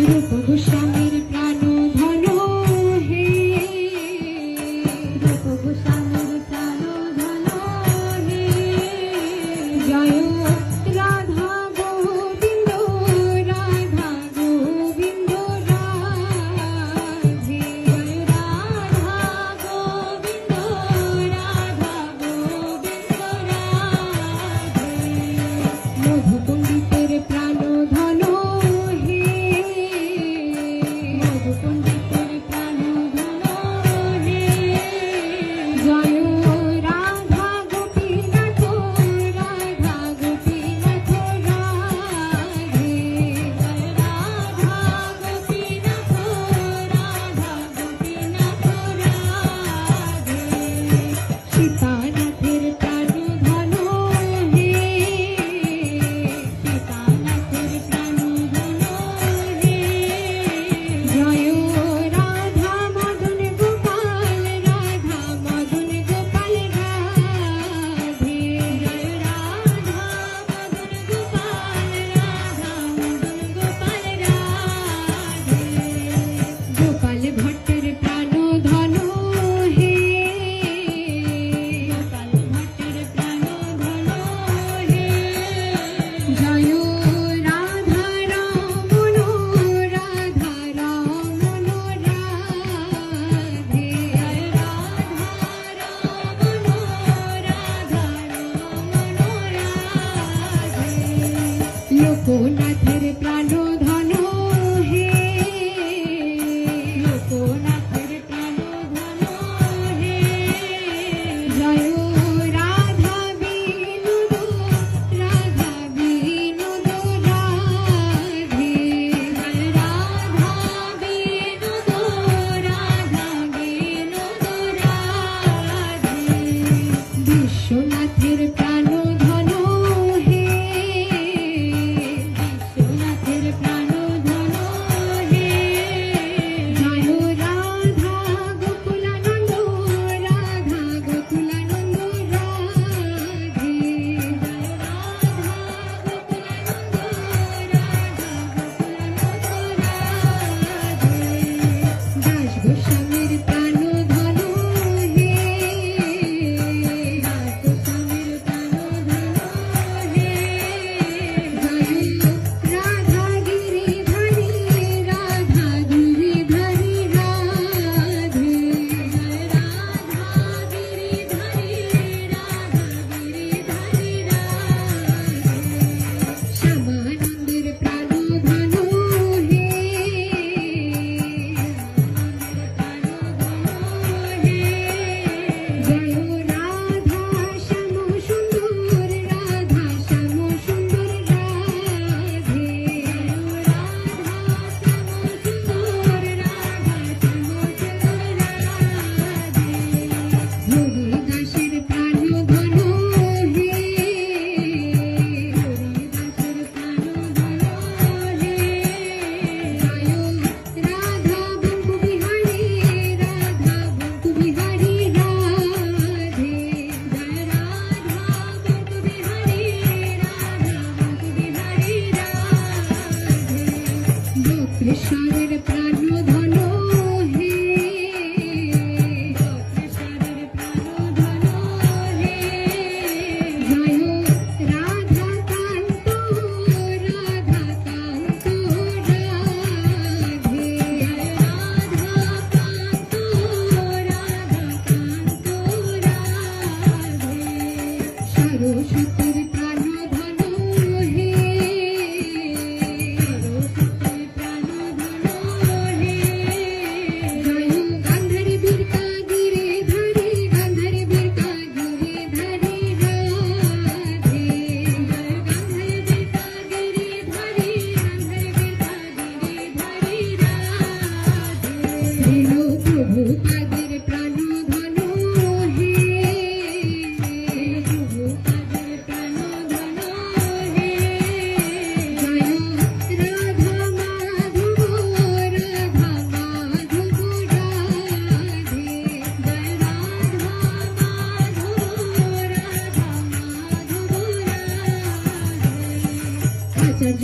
রূপ গোস্বামীর প্রাণ ধন হে, রূপ গোস্বামীর প্রাণ ধন হে, জয় রাধা গোবিন্দ, রাধা গোবিন্দ রাধে, জয় রাধা গোবিন্দ, রাধা গোবিন্দ রাধে, মধু পণ্ডিতের প্রাণ ধন হে, মধু পণ্ডিতের প্রাণ ধন হে, জয় রাধা গোপীনাথ, রাধা গোপীনাথ রাধে, জয় রাধা গোপীনাথ, রাধা গোপীনাথ রাধে, সীতানাথের প্রাণ ধন হে, সীতানাথের প্রাণ ধন হে, জয় রাধা মদন গোপাল, রাধা মদন গোপাল রাধে, জয় রাধা মদন গোপাল, রাধা মদন গোপাল রাধে, গোপাল ভট্টের প্রাণ ধন হে, গোপাল ভট্টের প্রাণ ধন হে, জয় রাধা রমণ, রাধা রমণ রাধে, জয় রাধা রমণ, রাধা রমণ রাধে, লোকনাথের প্রাণ ধন হে, লোকনাথের প্রাণ ধন হে, জয় রাধা বিনোদ, রাধা বিনোদ রাধে, জয় রাধা বিনোদ, রাধা বিনোদ রাধে, বিশ্বনাথের প্রাণ ধন হে, বিশ্বনাথের প্রাণ ধন হে, জয় রাধা গোকুলানন্দ, রাধা গোকুলানন্দ রাধে, জয় রাধা গোকুলানন্দ, রাধা গোকুলানন্দ রাধে, দাস গোস্বামীর প্রাণ ধন হে, দাস গোস্বামীর প্রাণ ধন হে, জয় রাধা গিরিধারী, রাধা গিরিধারী রাধে, জয় রাধা গিরিধারী, রাধা গিরিধারী রাধে, শ্যামানন্দের প্রাণ ধন হে, শ্যামানন্দের প্রাণ ধন হে, জয় রাধা শ্যাম সুন্দর, রাধা শ্যাম সুন্দর রাধে, জয় রাধা শ্যাম সুন্দর, রাধা শ্যাম সুন্দর রাধে, হরিদাসের প্রাণ ধন হে, হরিদাসের প্রাণ ধন হে, জয় রাধা বঙ্কু বিহারী, রাধা বঙ্কু বিহারী রাধে, জয় রাধা বঙ্কু বিহারী, রাধা বঙ্কু বিহারী রাধে, গোপেশ্বরের প্রাণ ধন হে, গোপেশ্বরের প্রাণ ধন হে, জয় রাধা কান্ত, রাধা কান্ত রাধে, জয় রাধা কান্ত, রাধা কান্ত রাধে, সরস্বতীর প্রাণ ধন হে, সরস্বতীর প্রাণ ধন হে, জয় গান্ধারী বীরকা গিরিধারী, গান্ধারী বীরকা গিরিধারী রাধে, জয় গান্ধারী বীরকা গিরিধারী, গান্ধারী বীরকা গিরিধারী রাধে, শ্রীল প্রভুপাদের প্রাণ ধন হে, প্রভুপাদের প্রাণ ধন হে, জয় রাধা মাধব, রাধা মাধব রাধে, জয় রাধা মাধব, রাধা মাধব রাধে, আচার্য